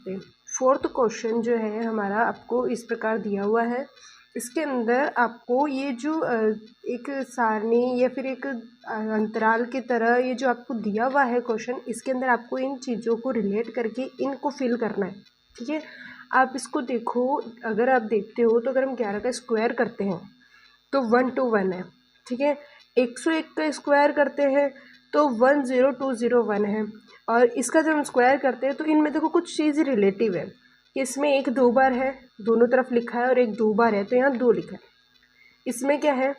सकते हैं। Fourth question जो है हमारा आपको इस प्रकार दिया हुआ है। इसके अंदर आपको ये जो एक सारणी या फिर एक अंतराल की तरह ये जो आपको दिया हुआ है क्वेश्चन, इसके अंदर आपको इन चीज़ों को रिलेट करके इनको फिल करना है। ठीक है, आप इसको देखो, अगर आप देखते हो तो अगर हम 11 का स्क्वायर करते हैं तो 1 to 1 है। ठीक है, 101 का स्क्वायर करते हैं तो 10201 है। और इसका जब हम स्क्वायर करते हैं तो इनमें देखो कुछ चीज़ रिलेटिव है कि इसमें एक 2 बार है, दोनों तरफ लिखा है, और एक 2 बार है तो यहाँ 2 लिखा है। इसमें क्या है,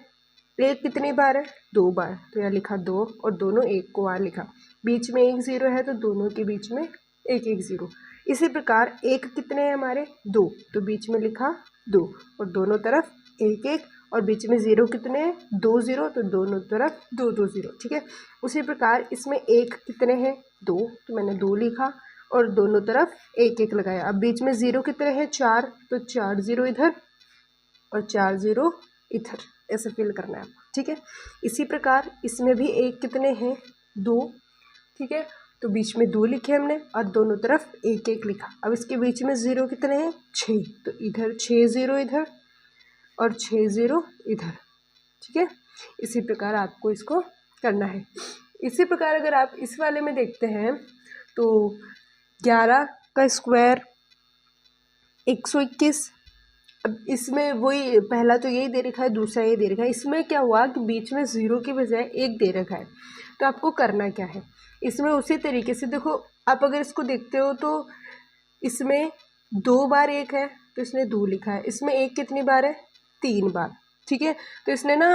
एक कितनी बार है, 2 बार, तो यहाँ लिखा 2 और दोनों एक को वहाँ लिखा। बीच में एक 0 है तो दोनों के बीच में एक 0। इसी प्रकार एक कितने हैं हमारे, 2, तो बीच में लिखा 2 और दोनों तरफ एक 1, और बीच में 0 कितने हैं, 2 0, तो दोनों तरफ 2 2 0। ठीक है, उसी प्रकार इसमें एक कितने हैं, 2, तो मैंने 2 लिखा और दोनों तरफ एक 1 लगाया। अब बीच में 0 कितने हैं, 4, तो 4 0 इधर और 4 0 इधर, ऐसे फिल करना है आपको। ठीक है, इसी प्रकार इसमें भी एक कितने हैं, 2। ठीक है, तो बीच में 2 लिखे हमने और दोनों तरफ एक 1 लिखा। अब इसके बीच में 0 कितने हैं, 6, तो इधर 6 0 इधर और 6 0 इधर। ठीक है, इसी प्रकार आपको इसको करना है। इसी प्रकार अगर आप इस वाले में देखते हैं तो 11 का स्क्वायर 121। अब इसमें वही पहला तो यही दे रखा है, दूसरा ये दे रखा है। इसमें क्या हुआ कि बीच में 0 की बजाय 1 दे रखा है, तो आपको करना क्या है, इसमें उसी तरीके से देखो, आप अगर इसको देखते हो तो इसमें 2 बार 1 है तो इसने 2 लिखा है। इसमें 1 कितनी बार है, 3 बार। ठीक है, तो इसने ना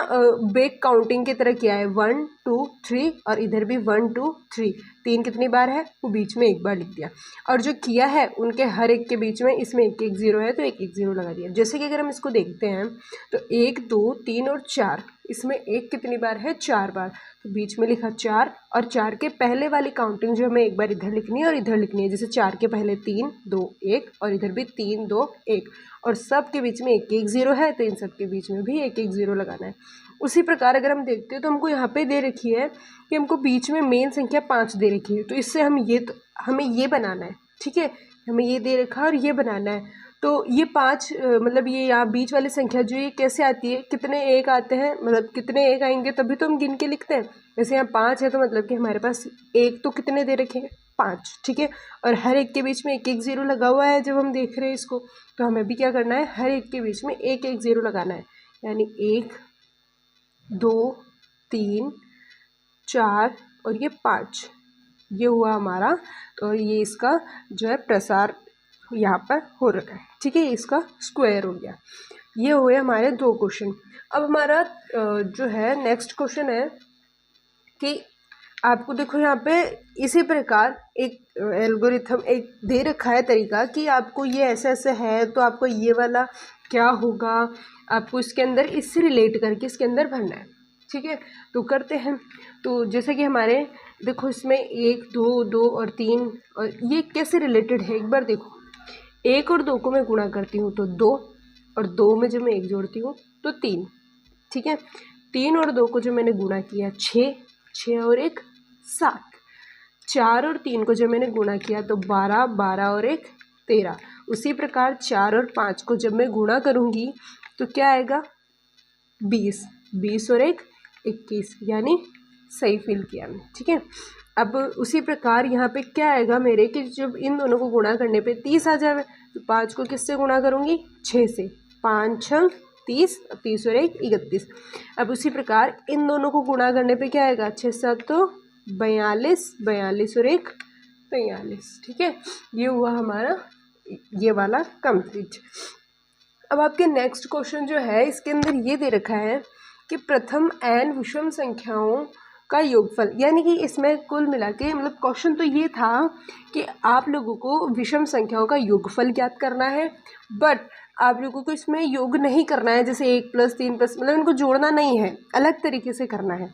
बेक काउंटिंग की तरह किया है, 1 2 3 और इधर भी 1 2 3, 3 कितनी बार है, वो बीच में एक बार लिख दिया। और जो किया है उनके हर एक के बीच में इसमें एक 1 0 है तो एक 1 0 लगा दिया। जैसे कि अगर हम इसको देखते हैं तो 1 2 3 और 4, इसमें एक कितनी बार है, 4 बार, तो बीच में लिखा 4 और 4 के पहले वाली काउंटिंग जो हमें एक बार इधर लिखनी है और इधर लिखनी है। जैसे 4 के पहले 3 2 1 और इधर भी 3 2 1, और सब के बीच में एक 1 0 है तो इन सब के बीच में भी एक 1 0 लगाना है। उसी प्रकार अगर हम देखते हैं तो हमको यहाँ पे दे रखी है कि हमको बीच में मेन संख्या 5 दे रखी है, तो इससे हम हमें ये बनाना है। ठीक है, हमें ये दे रखा है और ये बनाना है। तो ये 5 मतलब ये यहाँ बीच वाली संख्या जो ये कैसे आती है, कितने एक आते हैं, मतलब कितने एक आएंगे तभी तो हम गिन के लिखते हैं। जैसे यहाँ 5 है तो मतलब कि हमारे पास एक तो कितने दे रखे हैं, 5। ठीक है, और हर एक के बीच में एक 1 0 लगा हुआ है जब हम देख रहे हैं इसको, तो हमें भी क्या करना है, हर एक के बीच में एक 1 0 लगाना है। यानी 1 2 3 4 और ये 5, ये हुआ हमारा। तो ये इसका जो है प्रसार यहाँ पर हो रखा है। ठीक है, इसका स्क्वायर हो गया। ये हुए हमारे 2 क्वेश्चन। अब हमारा जो है नेक्स्ट क्वेश्चन है कि आपको देखो यहाँ पे इसी प्रकार एक एल्गोरिथम एक दे रखा है तरीका कि आपको ये ऐसे ऐसे है तो आपको ये वाला क्या होगा, आपको इसके अंदर इससे रिलेट करके इसके अंदर भरना है। ठीक है, तो करते हैं। तो जैसे कि हमारे देखो इसमें 1 2 2 और 3, और ये कैसे रिलेटेड है एक बार देखो। 1 और 2 को मैं गुणा करती हूँ तो 2, और 2 में जब मैं 1 जोड़ती हूँ तो 3। ठीक है, 3 और 2 को जो मैंने गुणा किया 6, 6 और 1 7, 4 और 3 को जब मैंने गुणा किया तो 12, 12 और 1 13। उसी प्रकार 4 और 5 को जब मैं गुणा करूँगी तो क्या आएगा, 20, 20 और 1 21, यानी सही फिल किया मैंने। ठीक है, अब उसी प्रकार यहाँ पे क्या आएगा मेरे कि जब इन दोनों को गुणा करने पे 30 आ जाए, तो 5 को किससे गुणा करूँगी, 6 से, 5 6 30, 30 और 1 31। अब उसी प्रकार इन दोनों को गुणा करने पे क्या आएगा, 6 7 तो 42, 42 और 1 43। ठीक है, ये हुआ हमारा ये वाला कंप्लीट। अब आपके नेक्स्ट क्वेश्चन जो है इसके अंदर ये दे रखा है कि प्रथम n विषम संख्याओं का योगफल, यानी कि इसमें कुल मिला के मतलब क्वेश्चन तो ये था कि आप लोगों को विषम संख्याओं का योगफल ज्ञात करना है, बट आप लोगों को इसमें योग नहीं करना है, जैसे 1 + 3 + मतलब इनको जोड़ना नहीं है, अलग तरीके से करना है।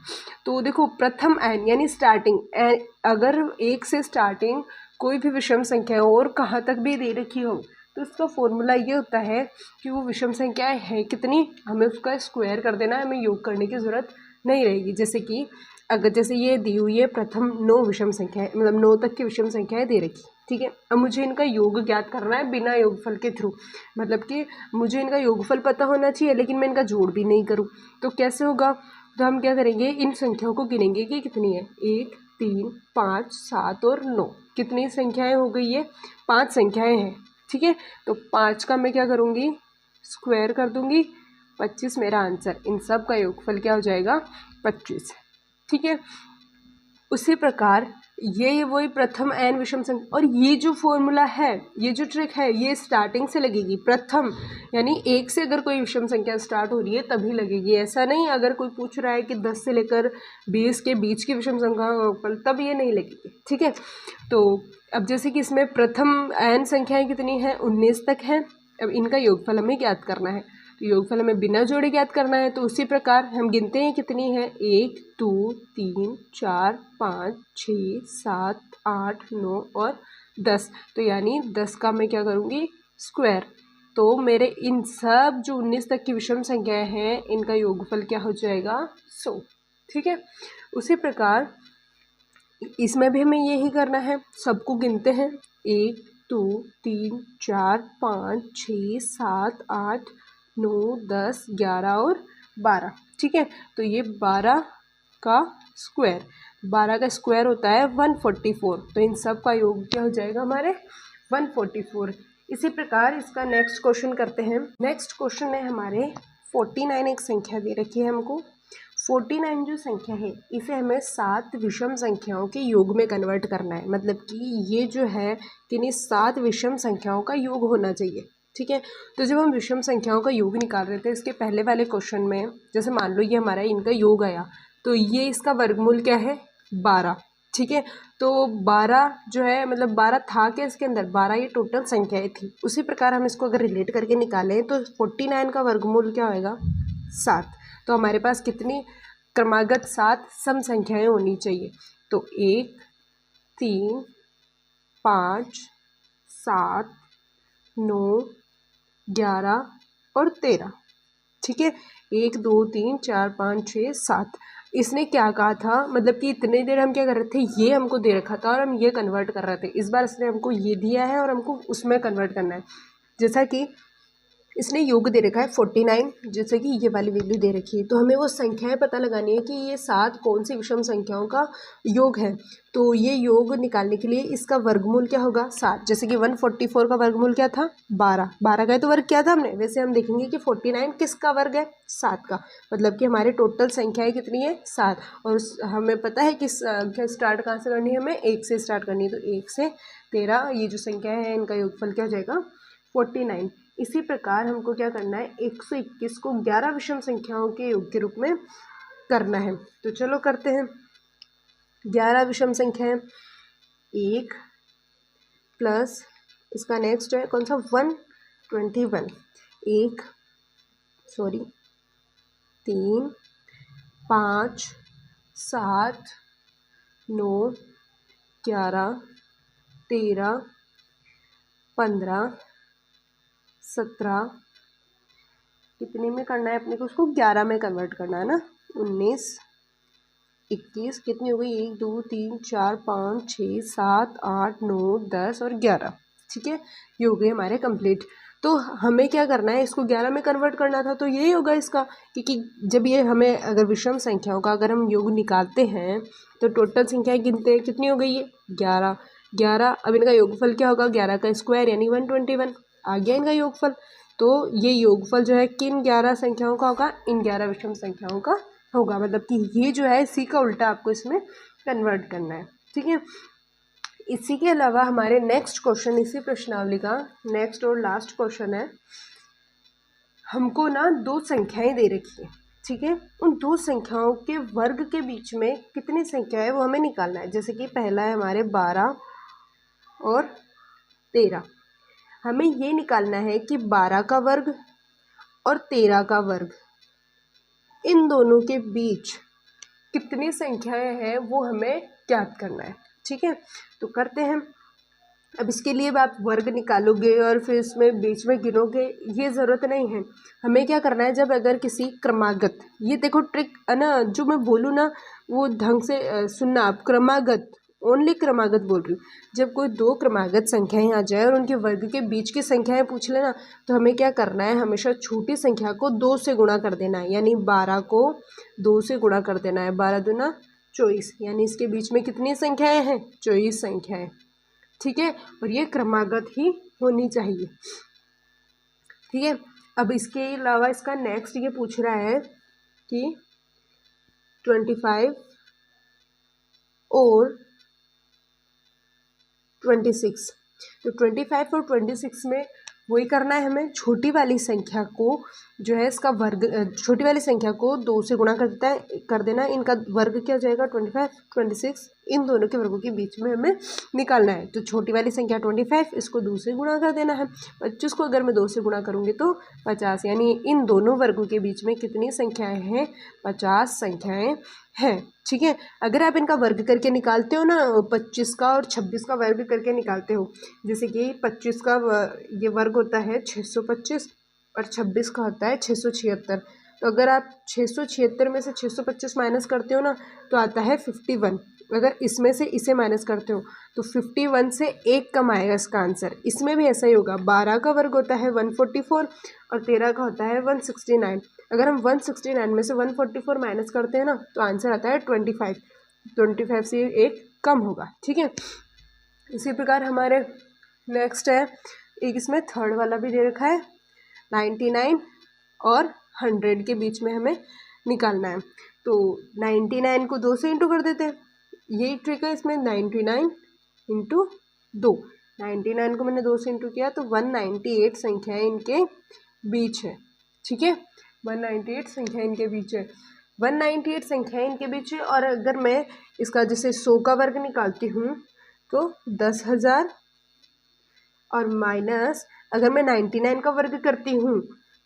तो देखो प्रथम n यानी स्टार्टिंग, अगर 1 से स्टार्टिंग कोई भी विषम संख्या हो और कहाँ तक भी दे रखी हो तो उसका फॉर्मूला ये होता है कि वो विषम संख्या है कितनी, हमें उसका स्क्वायर कर देना है, हमें योग करने की ज़रूरत नहीं रहेगी। जैसे कि अगर जैसे ये दी हुई है प्रथम 9 विषम संख्याएं, मतलब 9 तक की विषम संख्याएं दे रखी, ठीक है। अब मुझे इनका योग ज्ञात करना है बिना योगफल के थ्रू, मतलब कि मुझे इनका योगफल पता होना चाहिए लेकिन मैं इनका जोड़ भी नहीं करूँ, तो कैसे होगा? तो हम क्या करेंगे, इन संख्याओं को गिनेंगे कि कितनी है, 1, 3, 5, 7 और 9। कितनी संख्याएं हो गई है? 5 संख्याएं हैं, ठीक है। तो 5 का मैं क्या करूँगी, स्क्वायर कर दूँगी, 25 मेरा आंसर। इन सब का योगफल क्या हो जाएगा? 25, ठीक है। उसी प्रकार ये वही प्रथम एन विषम संख्या, और ये जो फॉर्मूला है, ये जो ट्रिक है, ये स्टार्टिंग से लगेगी। प्रथम यानी 1 से अगर कोई विषम संख्या स्टार्ट हो रही है तभी लगेगी, ऐसा नहीं अगर कोई पूछ रहा है कि 10 से लेकर 20 के बीच की विषम संख्या पर तब ये नहीं लगेगी, ठीक है। तो अब जैसे कि इसमें प्रथम एन संख्याएं कितनी हैं? 19 तक हैं। अब इनका योगफल हमें ज्ञात करना है, तो योगफल हमें बिना जोड़े ज्ञात करना है। तो उसी प्रकार हम गिनते हैं कितनी है, 1, 2, 3, 4, 5, 6, 7, 8, 9 और 10। तो यानी 10 का मैं क्या करूँगी, स्क्वायर। तो मेरे इन सब जो 19 तक की विषम संख्याएं हैं इनका योगफल क्या हो जाएगा, 100, ठीक है। उसी प्रकार इसमें भी हमें यही करना है, सबको गिनते हैं, 1, 2, 3, 4, 5, 6, 7, 8, 9, 10, 11 और 12, ठीक है। तो ये 12 का स्क्वायर, 12 का स्क्वायर होता है 144। तो इन सब का योग क्या हो जाएगा हमारे, 144। इसी प्रकार इसका नेक्स्ट क्वेश्चन करते हैं। नेक्स्ट क्वेश्चन है हमारे 49, एक संख्या दे रखी है हमको। 49 जो संख्या है इसे हमें 7 विषम संख्याओं के योग में कन्वर्ट करना है, मतलब कि ये जो है कि 7 विषम संख्याओं का योग होना चाहिए, ठीक है। तो जब हम विषम संख्याओं का योग निकाल रहे थे इसके पहले वाले क्वेश्चन में, जैसे मान लो ये हमारा इनका योग आया, तो ये इसका वर्गमूल क्या है, 12, ठीक है। तो 12 जो है, मतलब 12 था क्या इसके अंदर, 12 ये टोटल संख्याएं थी। उसी प्रकार हम इसको अगर रिलेट करके निकालें तो 49 का वर्गमूल क्या होएगा, 7। तो हमारे पास कितनी क्रमागत 7 सम संख्याएं होनी चाहिए। तो 1, 3, 5, 7, 9, 11 और 13, ठीक है। 1, 2, 3, 4, 5, 6, 7। इसने क्या कहा था, मतलब कि इतने देर हम क्या कर रहे थे, ये हमको दे रखा था और हम ये कन्वर्ट कर रहे थे। इस बार इसने हमको ये दिया है और हमको उसमें कन्वर्ट करना है। जैसा कि इसने योग दे रखा है 49, जैसे कि ये वाली वैल्यू दे रखी है, तो हमें वो संख्याएं पता लगानी है कि ये 7 कौन सी विषम संख्याओं का योग है। तो ये योग निकालने के लिए इसका वर्गमूल क्या होगा, 7। जैसे कि 144 का वर्गमूल क्या था, 12। 12 का तो वर्ग क्या था हमने, वैसे हम देखेंगे कि 49 किसका वर्ग है, 7 का। मतलब कि हमारे टोटल संख्याएं कितनी है, 7। और हमें पता है कि संख्या स्टार्ट कहाँ से करनी है, हमें 1 से स्टार्ट करनी है। तो 1 से 13 ये जो संख्या है इनका योगफल क्या हो जाएगा, 49। इसी प्रकार हमको क्या करना है, 121 को 11 विषम संख्याओं के योग के रूप में करना है। तो चलो करते हैं। 11 विषम संख्याएं, 1 प्लस इसका नेक्स्ट है कौन सा, 121, 3, 5, 7, 9, 11, 13, 15, 17, कितने में करना है अपने को, उसको 11 में कन्वर्ट करना है ना, 19, 21, कितनी हो गई, 1, 2, 3, 4, 5, 6, 7, 8, 9, 10 और 11, ठीक है। ये हो गए हमारे कंप्लीट। तो हमें क्या करना है, इसको 11 में कन्वर्ट करना था, तो यही होगा इसका, क्योंकि जब ये हमें अगर विषम संख्याओं का अगर हम योग निकालते हैं तो टोटल संख्याएं गिनते हैं, कितनी हो गई है, 11। अब इनका योगफल क्या होगा, 11 का स्क्वायर यानी 121 आ गया इनका योगफल। तो ये योगफल जो है किन 11 संख्याओं का होगा, इन 11 विषम संख्याओं का होगा। मतलब कि ये जो है इसी का उल्टा आपको इसमें कन्वर्ट करना है, ठीक है। इसी के अलावा हमारे नेक्स्ट क्वेश्चन, इसी प्रश्नावली का नेक्स्ट और लास्ट क्वेश्चन है। हमको ना 2 संख्याएं दे रखी है, ठीक है। उन 2 संख्याओं के वर्ग के बीच में कितनी संख्या है वो हमें निकालना है। जैसे कि पहला है हमारे 12 और 13। हमें ये निकालना है कि 12 का वर्ग और 13 का वर्ग, इन दोनों के बीच कितनी संख्याएं हैं वो हमें ज्ञात करना है, ठीक है। तो करते हैं। अब इसके लिए आप वर्ग निकालोगे और फिर इसमें बीच में गिनोगे, ये ज़रूरत नहीं है। हमें क्या करना है, जब अगर किसी क्रमागत, ये देखो ट्रिक है ना, जो मैं बोलूँ ना वो ढंग से सुनना आप, क्रमागत ओनली क्रमागत बोल रही हूँ। जब कोई दो क्रमागत संख्याएं आ जाए और उनके वर्ग के बीच की संख्याएं पूछ लेना, तो हमें क्या करना है, हमेशा छोटी संख्या को 2 से गुणा कर देना है, यानी 12 को 2 से गुणा कर देना है। 12 दूना 24, यानी इसके बीच में कितनी संख्याएं हैं, 24 संख्याएं। ठीक है, और ये क्रमागत ही होनी चाहिए। ठीक है, अब इसके अलावा इसका नेक्स्ट ये पूछ रहा है कि 25 और 26, तो 25 और 26 में वही करना है हमें, छोटी वाली संख्या को जो है इसका वर्ग, छोटी वाली संख्या को 2 से गुणा कर देना। इनका वर्ग क्या हो जाएगा, 25, 26, इन दोनों के वर्गों के बीच में हमें निकालना है। तो छोटी वाली संख्या 25, इसको 2 से गुणा कर देना है। 25 को अगर मैं 2 से गुणा करूँगी तो 50, यानी इन दोनों वर्गों के बीच में कितनी संख्याएँ हैं, 50 संख्याएँ हैं। ठीक है, अगर आप इनका वर्ग करके निकालते हो ना, 25 का और 26 का वर्ग करके निकालते हो, जैसे कि 25 का ये वर्ग होता है 625 और 26 का होता है 676। तो अगर आप 676 में से 625 माइनस करते हो ना, तो आता है 51। अगर इसमें से इसे माइनस करते हो तो 51 से 1 कम आएगा इसका आंसर। इसमें भी ऐसा ही होगा, 12 का वर्ग होता है 144 और 13 का होता है 169। अगर हम 169 में से 144 माइनस करते हैं ना, तो आंसर आता है 25। 25 से 1 कम होगा। ठीक है, इसी प्रकार हमारे नेक्स्ट है, एक इसमें थर्ड वाला भी दे रखा है, 99 और 100 के बीच में हमें निकालना है। तो 99 को 2 से इंटू कर देते हैं, यही ट्रिक है इसमें। 99 इंटू 2, 99 को मैंने 2 से इंटू किया तो 198 संख्याएँ इनके बीच है। ठीक है, 198 संख्या इनके बीच है, 198 संख्याएँ इनके बीच है। और अगर मैं इसका जैसे 100 का वर्ग निकालती हूँ तो 10,000, और माइनस अगर मैं 99 का वर्ग करती हूँ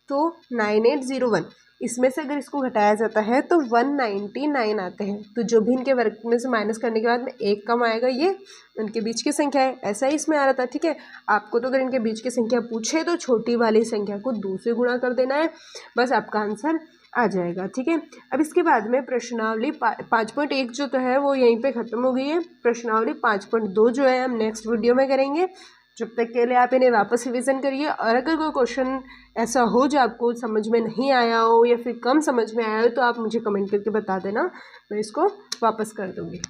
तो 9801। इसमें से अगर इसको घटाया जाता है तो 199 आते हैं। तो जो भी इनके वर्ग में से माइनस करने के बाद में 1 कम आएगा, ये उनके बीच की संख्या है। ऐसा ही इसमें आ रहा था। ठीक है, आपको तो अगर इनके बीच की संख्या पूछे तो छोटी वाली संख्या को 2 से गुणा कर देना है, बस आपका आंसर आ जाएगा। ठीक है, अब इसके बाद में प्रश्नावली 5.1 जो तो है वो यहीं पे ख़त्म हो गई है। प्रश्नावली 5.2 जो है हम नेक्स्ट वीडियो में करेंगे। जब तक के लिए आप इन्हें वापस रिवीजन करिए, और अगर कोई क्वेश्चन ऐसा हो जो आपको समझ में नहीं आया हो या फिर कम समझ में आया हो, तो आप मुझे कमेंट करके बता देना, मैं इसको वापस कर दूँगी।